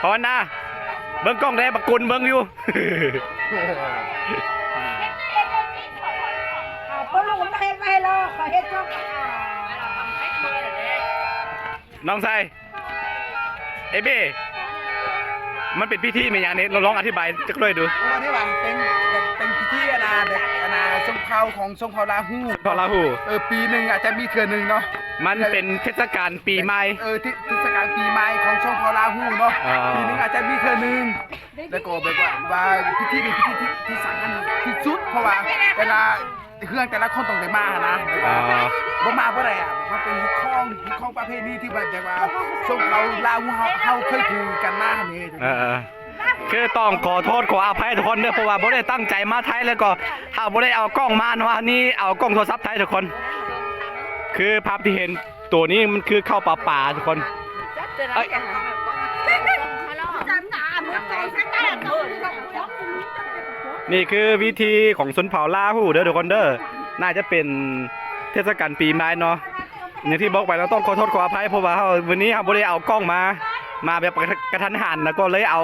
พอนะเบิ้งกล้องได้บักกุลเบิ้งอยู่เพราะลุงไม่ให้ไปหรอกขอเฮ็ดจ้องน้องชายเอเบ้มันเป็นพิธีไหมอย่างนี้เราลองอธิบายจักเลยดูวันนี้ว่าเป็นพิธีทรงเผ่าของทรงเผ่าลาหูปีหนึ่งอาจจะมีเทื่อหนึ่งเนาะมันเป็นเทศกาลปีใหม่เทศกาลปีใหม่ของทรงเผ่าลาหูเนาะปีหนึ่งอาจจะมีเทื่อหนึ่งแล้วก็แบบว่าพิธีนี้พิธีที่สำคัญที่สุดเพราะว่าเวลาเครื่องแต่ละคนต้องได้มานะบ่มาเพราะอะไรมันเป็นฮิตของประเพณีที่แบบว่าทรงเผ่าลาหูเฮาเคยถือกันมาเนี่ยคือต้องขอโทษขออภัยทุกคนเนอะเพราะว่าบ่ได้ตั้งใจมาไทยแล้วก็ถ้าบ่ได้เอากล้องมาเนาะนี่เอากล้องโทรศัพท์ไทยทุกคนคือภาพที่เห็นตัวนี้มันคือข้าวป่าทุกคนนี่คือวิธีของชนเผ่าลาหูเด้อทุกคนเด้อน่าจะเป็นเทศกาลปีใหม่เนาะอย่างที่บอกไปเราต้องขอโทษขออภัยเพราะว่าวันนี้เราบ่ได้เอากล้องมาแบบกระทันหันแล้วก็เลยเอา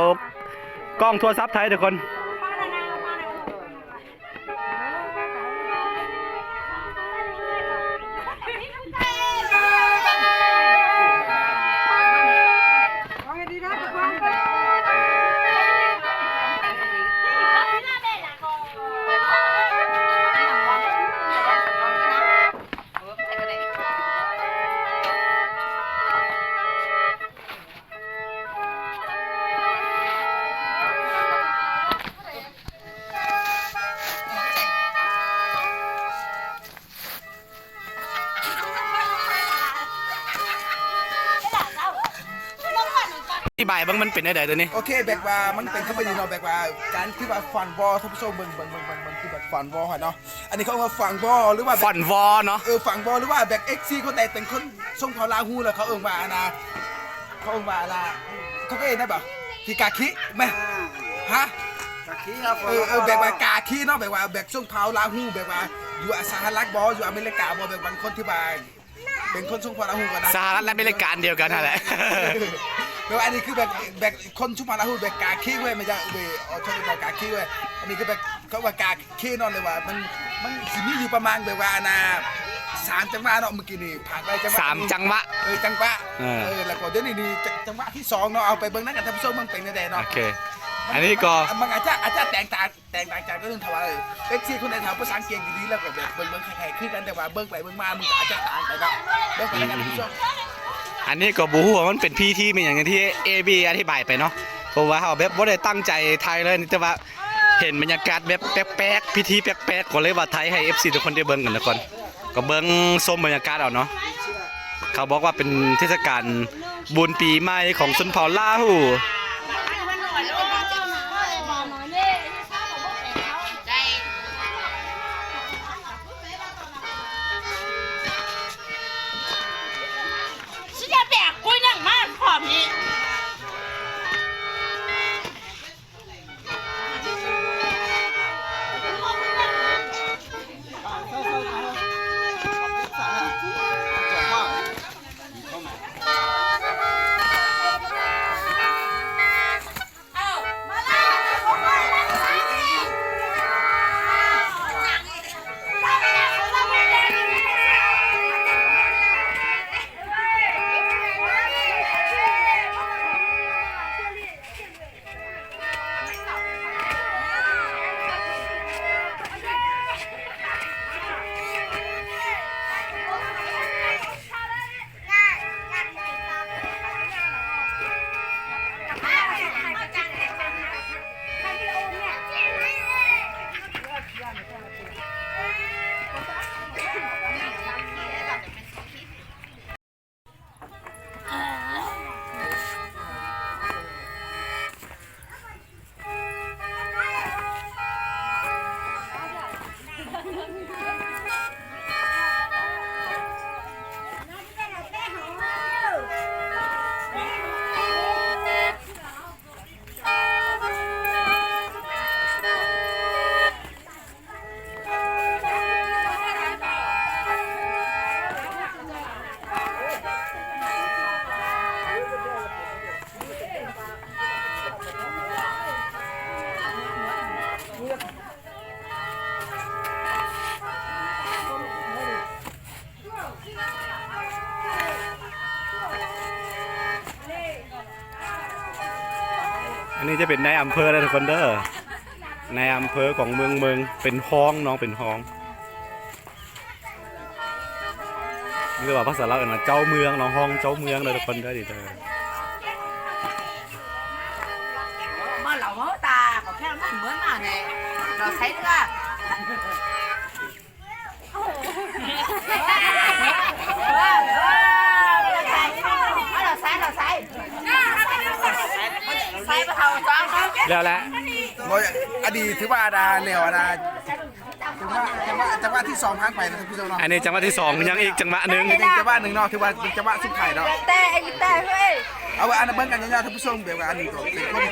กล้องโทรศัพท์ไทยทุกคนอธิบายบ้างมันเป็นอะไรตัวนี้โอเคแบบว่ามันเป็นเข้าไปดีเนาะแบบว่าการที่ว่าฟันบอลท่านผู้ชมเบิ่งคือแบบฟันบอลเนาะอันนี้เขาว่าฟันบอลหรือว่าฟันวอเนาะฟันบอลหรือว่าแบบเอ็กซี่คนใดเป็นคนทรงเผ่าลาหูแล้วเขาว่านะเขาว่านะเขาก็ได้แบบที่กาคิไหมฮะกาคิครับแบบว่ากาคิเนาะแบบว่าแบบทรงเผ่าลาหูแบบว่าอยู่สหรัฐบอลอยู่อเมริกาบอลแบบบางคนที่ว่าเป็นคนทรงเผ่าลาหูกันสหรัฐและอเมริกาเดียวกันนั่นแหละแล้วอันนี้คือแบบคนชุมพรลาหูแบบกาขี้เว้ยไม่ใช่ชอบแบบกาขี้เว้ยอันนี้คือแบบเขาว่ากาขี้นอนเลยว่ามันสิมีอยู่ประมาณแบบว่า3 จังหวะเนาะเมื่อกี้นี่ผ่านไปจังหวะ3 จังหวะจังหวะแล้วก็เดี๋ยวนี้จังหวะที่2เนาะเอาไปเบิ่งนั่นกันท่านผู้ชมมันเป็นแน่ๆเนาะโอเคอันนี้ก็มันอาจจะแตกต่างจากเรื่องทว่าเอ็กซี่คนในแถวภาษาอังกฤษดีๆแล้วก็แบบเบิ่งใครๆขึ้นกันแต่ว่าเบิ่งไปเบิ่งมามันอาจจะต่างไปเนาะเบิ่งไปกันท่านผู้ชมอันนี้ก็บูฮู้ว่ามันเป็นพี่ที่เป็นอย่างที่เอบีอธิบายไปเนาะเพราะว่าเขาแบบว่าได้ตั้งใจไทยเลยแต่ว่าเห็นบรรยากาศแบบแปลกๆพิธีแปลกๆก็เลยว่าไทยให้ FC ทุกคนได้เบิ่งกันทุกคนก็เบิ่งชมบรรยากาศเอาเนาะเขาบอกว่าเป็นเทศกาลบุญปีใหม่ของชนเผ่าลาหู อันนี้จะเป็นในอำเภอแล้วทุกคนเด้อในอำเภอของเมืองเป็นห้องน้องเป็นห้องนี่เรียกว่าภาษาลาวเป็นว่าเจ้าเมืองน้องห้องเจ้าเมืองเลยทุกคนเด้อดิเด้อ mà lẩu mỡ ta có khéo nó mới mà này nó thấy raแล้วแหละ อดีตถือว่าดาแนวดาจังหวะที่สองพังไปนะพี่โจเนาะ อันนี้จังหวะที่สองยังอีกจังหวะหนึ่ง จังหวะหนึ่งเนาะถือว่าจังหวะสุดท้ายเนาะ tê ơi เอาไว้อันนั้นเบิ้งกันยาวๆท่านผู้ชมแบบว่าอันนี้ก็เป็นคน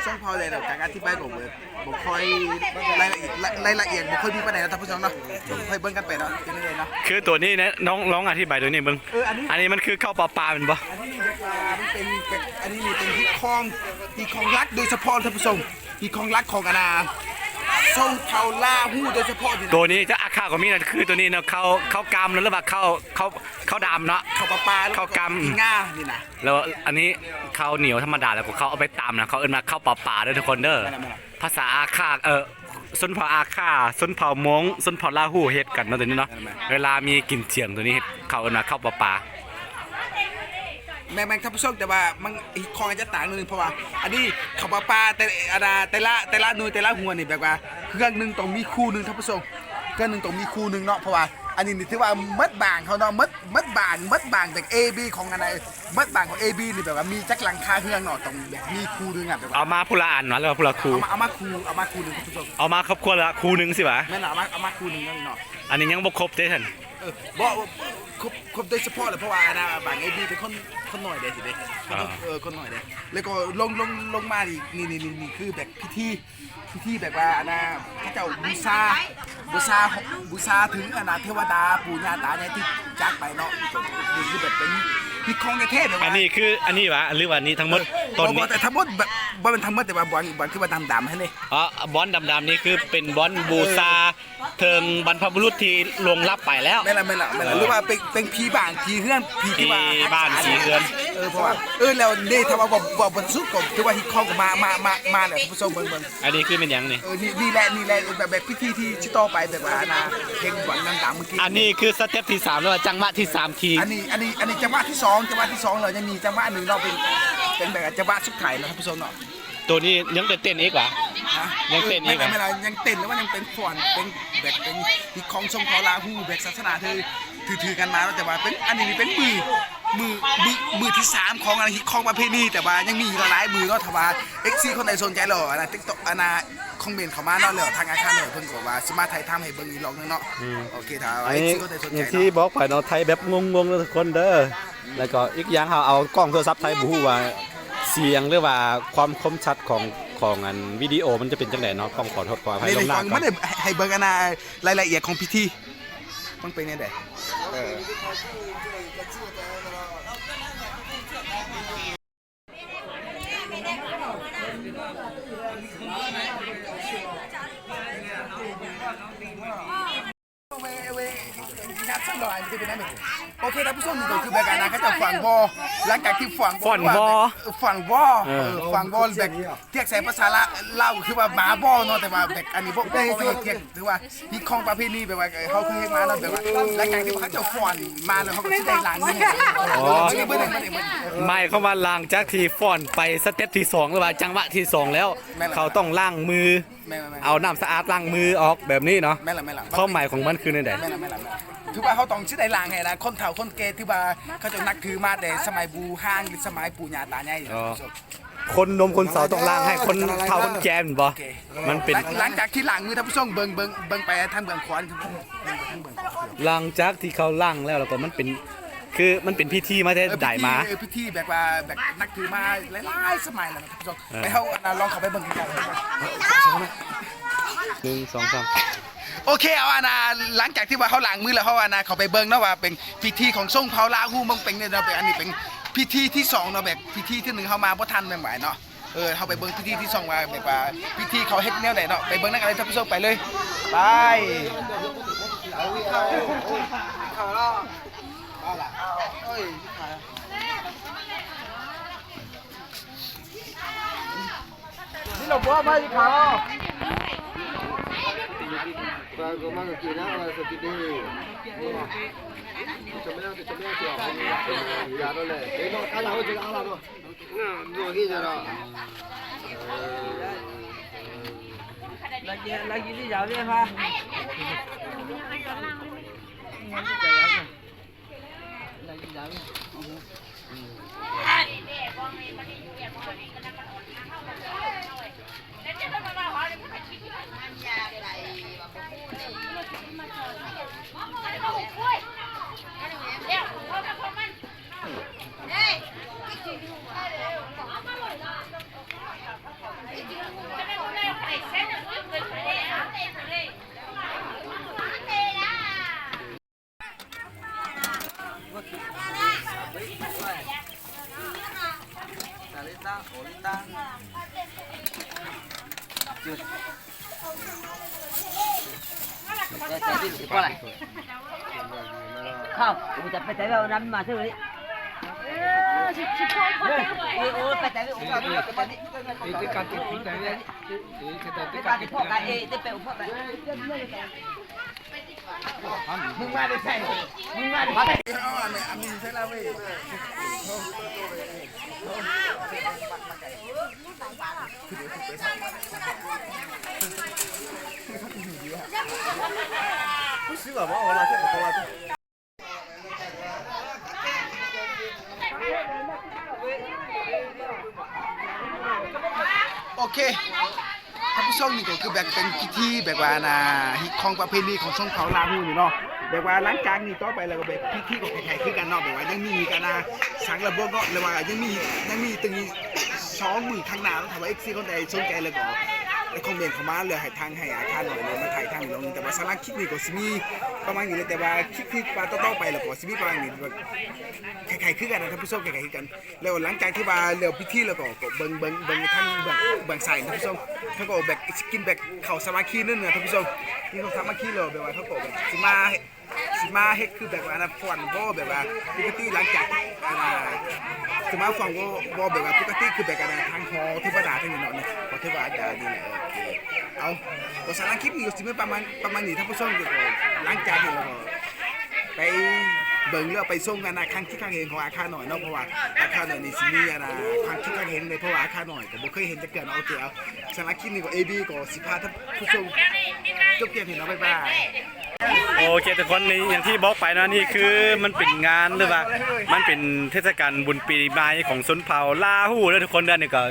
ช่องพอเลยแบบการอธิบายของบ่ค่อยรายละเอียดบ่ค่อยมีประเด็นนะท่านผู้ชมเนาะค่อยเบิ้งกันไปเนาะเป็นยังไงเนาะ คือตัวนี้นะน้องอธิบายตัวนี้เบิ้งอันนี้มันคือข้าวปลาเป็นปะ อันนี้แบบว่ามันเป็นอันนี้นี่เป็นที่คลองรักโดยเฉพาะท่านผู้ชมที่คลองรักของอนาช่องเผาล่าหู้โดยเฉพาะ ตัวนี้จะอาคาก็มีนะคือตัวนี้เนาะข้าวกำหรือว่าข้าวดำเนาะ ข้าวปลา ข้าวกำ ที่ง่านี่นะ แล้วอันนี้ข้าวเหนียวธรรมดาแล้วก็เขาเอาไปตำนะเขาเอิ้นมาข้าวปลาด้วยทุกคนเด้อภาษาอาคาส้นเผาอาคาส้นเผามงส้นเผาลาหูเฮ็ดกันเนาะตัวนี้เนาะเวลามีกินเสียงตัวนี้เขาเอิ้นมาข้าวปลา แม่ท่านผู้ชมแต่ว่ามันอีกคลองจะต่างนึงเพราะว่าอันนี้ข้าวปลาแต่ละหน่วยแต่ละหัวนี่แบบว่าเครื่องนึงต้องมีคู่นึงท่านผู้ชมเครื่องนึงต้องมีคู่นึงเนาะเพราะว่าอันนี้นี่ถือว่ามัดบางเขาเนาะมัดบางจาก AB ของอะไรมัดบางของ AB นี่แบบว่ามีจักหลังคาเครื่องเนาะต้องแบบมีคู่นึงอ่ะแบบว่า เอามาพูละอันเนาะแล้วพูละครู เอามาคู่นึงท่านผู้ชม เอามาครอบครัวละครูนึงสิวะ แม่นเอามาคู่นึงเนาะ อันนี้ยังบ่ครบเด้ท่าน บอกครบโดยเฉพาะเลยเพราะว่านะบาง AB เป็นคนหน่อยเด้สิเด้คนหน่อยเด้แล้วก็ลงมาอีกนี่คือแบบพิธีแบบว่าอันน่ะพระเจ้าบูชาถึงอนาเทวดาปู่ย่าตายายที่จากไปเนาะนี่คือแบบเป็นที่คลองในเทพแบบว่า อันนี้คืออันนี้วะหรือว่านี้ทั้งหมดต้นนี้ แต่ทั้งหมดแบบบ่เป็นทั้งหมดแต่ว่าบอลคือว่าดำๆให้เลย อ๋อบอนดำๆนี่คือเป็นบอนบูชาเทิงบรรพบุรุษที่ล่วงลับไปแล้ว ไม่ละหรือว่าเป็นผีบ้านผีเฮือนผีที่ว่า ผีบ้านผีเฮือน เพราะว่าแล้วนี่ถ้าว่าบ่บรรสุกก็ถือว่าที่คลองก็มาแหละผู้ชมเบิ่ง อันนี้คือเป็นหยังนี่ นี่แหละแบบพิธีที่ชิต่อไปแบบว่านะเพลงบอลดำๆเมื่อกี้ อันนี้คือสเต็ปที่3แล้วว่าจังหวะที่3ที อันนี้จังหวะที่2เราจะมีจังหวะหนึ่งเราเป็นแบบจังหวะสุดท้ายนะครับผู้ชมเนาะ ตัวนี้ยังเต้นอีกวะ ยังเต้นอีกเหรอ ไม่ยังเต้นหรือว่ายังเป็นฟ้อนเป็นแบบเป็นที่ของชมพอลาหูแบบศาสนาถือกันมาแต่ว่าเป็นอันนี้เป็นมือที่3ของอะไรของประเพณีแต่ว่ายังมีอีกหลายมือเนาะถ้าว่า XC คนใดสนใจหรอนะ TikTok อนาคอมเมนต์เข้ามาเนาะเลยทางอาคารเนี่ยเพิ่นก็ว่าสิมาไทยทำให้เบิ่งอีกรอบนึงเนาะโอเคถ้า XC คนใดสนใจ อย่างที่บอกไปเนาะไทยแบบงงๆทุกคนเด้อแล้วก็อีกอย่างเอากล้องโทรศัพท์ไทยบ่ฮู้ว่าเสียงหรือว่าความคมชัดของอันวิดีโอมันจะเป็นจังไดเนาะต้องขอโทษขออภัย ไม่ ล่ว ได้ งหน้า ฟัง ก่อ ไม่ น ได้ให้เบิ่งอนารายละเอียดของพิธีมันเป็นยังไงโอเคท่านผู้ชมนี่ก็คือแบบการนะเขาจะฝังวอหลังจากที่ฝังวอแบบเทียกใส่ภาษาเล่าคือว่าหมาบอเนาะแต่ว่าแบบอันนี้พวกเทียกถือว่าที่คลองประเพณีแบบว่าเขาคือให้มาเนาะแบบว่าหลังจากที่เขาจะฝันมาแล้วเขาก็จะได้หลานนี่ไม่เข้ามาล้างจากที่ฟ้อนไปสเต็ปที่2หรือว่าจังหวะที่2แล้วเขาต้องล้างมือเอาน้ำสะอาดล้างมือออกแบบนี้เนาะข้อหมายของมันคือในใด ถือว่าเขาต้องชื่อได้ลางไงนะคนเฒ่าคนแก่ที่ว่าเขาจะนักถือมาแต่สมัยบูห้างหรือสมัยปู่ย่าตายาย คนนมคนสาวต้องล้างให้คนเฒ่าคนแก่นบ่มันเป็น หลังจากที่ล้างมือท่านผู้ชมเบิ่งไปทางเบื้องขวา หลังจากที่เขาล้างแล้วก็มันเป็นคือมันเป็นพิธีมาได้ได้มา พิธีแบบว่าแบบนักถือมาหลายๆสมัยแล้วท่านผู้ชมไปเขาลองเข้าไปเบิ่งกัน 1 2 3 โอเคเอาอานาหลังจากที่ว่าเขาล้างมือแล้วเขาอานาเขาไปเบิ่งเนาะว่าเป็นพิธีของส่งเผาลาหูมังเป็นเนี่ยเราเป็นอันนี้เป็นพิธีที่2เนาะแบบพิธีที่1เขามาบ่ทันแม่นบ่เนาะเขาไปเบิ่งพิธีที่2ว่าแบบว่าพิธีเขาเฮ็ดแนวไหนเนาะไปเบิ่งนักอะไรท่านผู้ชมไปเลยไป เราบัวมาอีกครั้ง Pagoma que quiera, se tiene. Chomea, ya no le. No, ala, oye, ala, no. No, aquí ya no. Lagi đi dạo đi ha. Qua này. Không, mình chặt phải tới vào năm mà thôi. Ôi, phải tới uống vào cái bát đi. Cái cà phê uống tới đây. Cái cà phê phô cái gì, cái phê uống phô cái. Mừng mai đi xem. Mừng mai đi xem. Mình sẽ làm gì? Xíu bỏ vào là sẽ bỏ vào. โอเคท่านผู้ชมนี่ก็คือแบบเป็นพิธีแบบว่าฮิตของประเพณีของชนเผ่าลาหูนี่เนาะแบบว่าหลังจากนี้ต่อไปแล้วก็แบบพิธีของใครๆคือกันเนาะแบบว่ายังมีกันสังระบบเนาะหรือว่ายังมีตึง2 มือข้างหน้าถ้าว่า XC คนใดสนใจแล้วก็ไอ้คอมเมนต์เข้ามาเลยให้ทางให้อาคารหน่อยเลยมาถ่ายทางนี้ลงแต่ว่าสาระคลิปนี้ก็สิมีประมาณนี้เลยแต่ว่าคลิปที่ต่อไปแล้วก็สิมีประมาณนี้ใครๆคือกันนะท่านผู้ชมใครๆคือกันแล้วหลังจากที่ว่าเร็วพิธีแล้วก็เบิ่งทั้งเบิ่งใส่ท่านผู้ชมเขาก็แบบกินแบบข้าวสามัคคีนั่นน่ะท่านผู้ชมกินข้าวสามัคคีแล้วแบบว่าเขาก็แบบสิมาเฮ็ดคือแบบว่าฟอนบ่แบบว่าปกติหลังจากสิมาฟังบ่แบบว่าปกติคือแบบกันทางฮอเทวดาทั้งนี้เนาะขอเทวดานี่แหละเอาก็สาระคลิปนี้ก็สิมีประมาณนี้ท่านผู้ชมก็หลังจากนี้แล้วก็ไปเบิ่งเรือไปส่งกันครั้งที่ข้างเห็นของอาคารหน่อยเนาะเพราะว่าอาคารหน่อยนี่สิมีครั้งที่ข้างเห็นเลยเพราะว่าอาคารหน่อยก็บ่เคยเห็นจะเกิดเนาะโอเคเอาสาระคลิปนี้ก็ AB ก็สิพาท่านผู้ชมจบเกมเห็นเนาะบ๊ายบาย โอเคทุกคนนี่อย่างที่บอกไปนะนี่คือมันเป็นงานหรือว่ามันเป็นเทศกาลบุญปีใหม่ของชนเผ่าลาหูแล้วทุกคนเดือนนี้ก็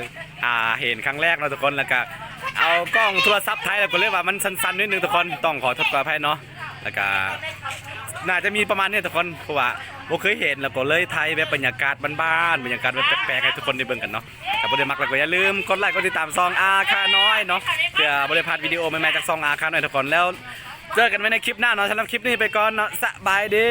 เห็นครั้งแรกเนาะทุกคนแล้วก็เอากล้องโทรศัพท์ไทยแล้วก็เรียกว่ามันสั้นๆนิดนึงทุกคนต้องขอโทษขออภัยเนาะแล้วก็น่าจะมีประมาณนี้ทุกคนเพราะว่าบ่เคยเห็นแล้วก็เลยไทยแบบบรรยากาศบ้านๆบรรยากาศแบบแปลกๆให้ทุกคนได้เบิ่งกันเนาะแต่บ่ได้มักแล้วก็อย่าลืมกดไลค์กดติดตามซองอาคาน้อยเนาะเพื่อบ่ได้พลาดวิดีโอใหม่ๆจากซองอาคาน้อยทุกคนแล้วเจอกันไว้ในคลิปหน้าเนาะสำหรับคลิปนี้ไปก่อนเนาะสบายดี